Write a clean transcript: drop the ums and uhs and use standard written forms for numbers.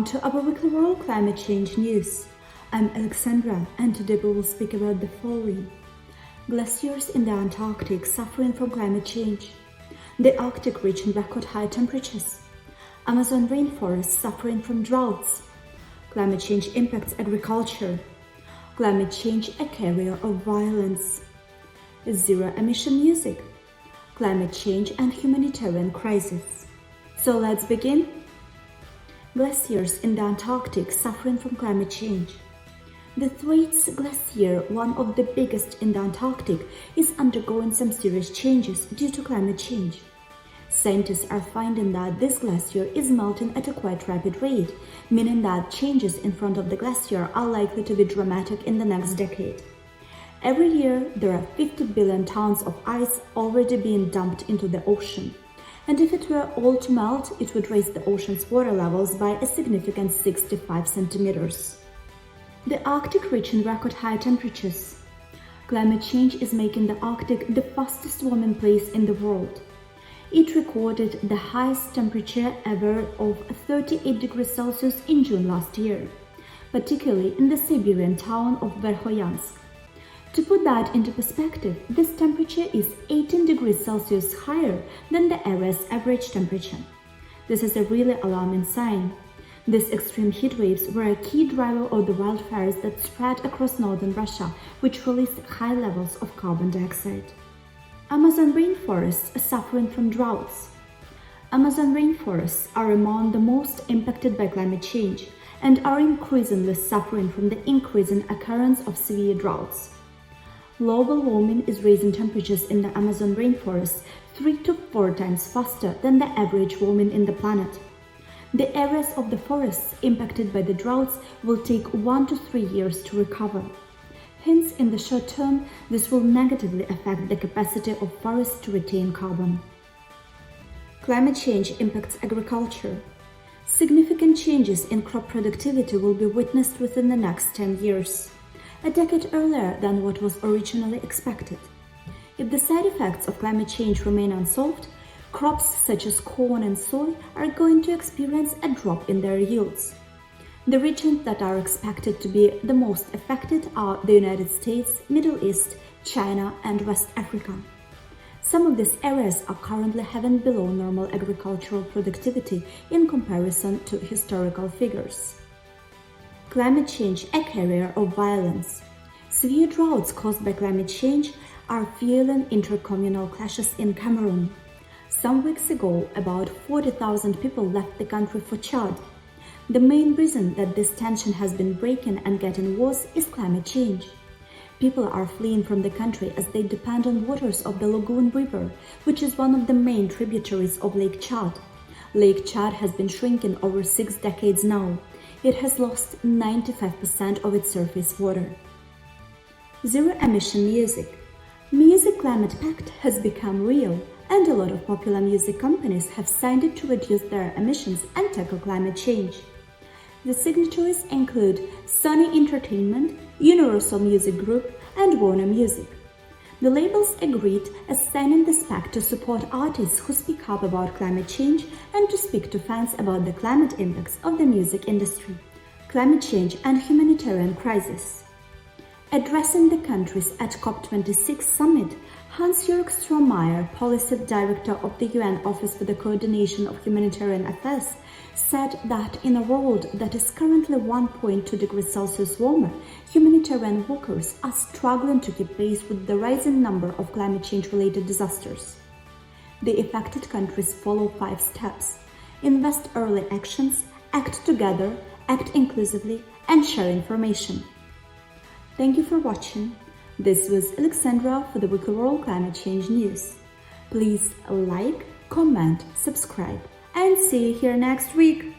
to our weekly world climate change news. I'm Alexandra, and today we will speak about the following. Glaciers in the Antarctic suffering from climate change. The Arctic reaching record high temperatures. Amazon rainforests suffering from droughts. Climate change impacts agriculture. Climate change a carrier of violence. Zero-emission music. Climate change and humanitarian crisis. So let's begin. Glaciers in the Antarctic suffering from climate change. The Thwaites Glacier, one of the biggest in the Antarctic, is undergoing some serious changes due to climate change. Scientists are finding that this glacier is melting at a quite rapid rate, meaning that changes in front of the glacier are likely to be dramatic in the next decade. Every year, there are 50 billion tons of ice already being dumped into the ocean. And if it were all to melt, it would raise the ocean's water levels by a significant 65 centimeters. The Arctic reaching record high temperatures. Climate change is making the Arctic the fastest warming place in the world. It recorded the highest temperature ever of 38 degrees Celsius in June last year, particularly in the Siberian town of Verkhoyansk. To put that into perspective, this temperature is 18 degrees Celsius higher than the area's average temperature. This is a really alarming sign. These extreme heat waves were a key driver of the wildfires that spread across northern Russia, which released high levels of carbon dioxide. Amazon rainforests are suffering from droughts. Amazon rainforests are among the most impacted by climate change and are increasingly suffering from the increasing occurrence of severe droughts. Global warming is raising temperatures in the Amazon rainforest 3 to 4 times faster than the average warming in the planet. The areas of the forests impacted by the droughts will take 1 to 3 years to recover. Hence, in the short term, this will negatively affect the capacity of forests to retain carbon. Climate change impacts agriculture. Significant changes in crop productivity will be witnessed within the next 10 years. A decade earlier than what was originally expected. If the side effects of climate change remain unsolved, crops such as corn and soy are going to experience a drop in their yields. The regions that are expected to be the most affected are the United States, Middle East, China, and West Africa. Some of these areas are currently having below normal agricultural productivity in comparison to historical figures. Climate change a carrier of violence. Severe droughts caused by climate change are fueling intercommunal clashes in Cameroon. Some weeks ago, about 40,000 people left the country for Chad. The main reason that this tension has been breaking and getting worse is climate change. People are fleeing from the country as they depend on waters of the Lagoon River, which is one of the main tributaries of Lake Chad. Lake Chad has been shrinking over 6 decades now. It has lost 95% of its surface water. Zero-emission music. Music Climate Pact has become real, and a lot of popular music companies have signed it to reduce their emissions and tackle climate change. The signatories include Sony Entertainment, Universal Music Group, and Warner Music. The labels agreed as signing this pact to support artists who speak up about climate change and to speak to fans about the climate impacts of the music industry. Climate change and humanitarian crisis. Addressing the countries at COP26 summit, Hans-Jörg Strohmayer, Policy Director of the UN Office for the Coordination of Humanitarian Affairs, said that in a world that is currently 1.2 degrees Celsius warmer, humanitarian workers are struggling to keep pace with the rising number of climate change-related disasters. The affected countries follow 5 steps: invest early actions, act together, act inclusively, and share information. Thank you for watching. This was Alexandra for the Weekly World Climate Change News. Please like, comment, subscribe, and see you here next week.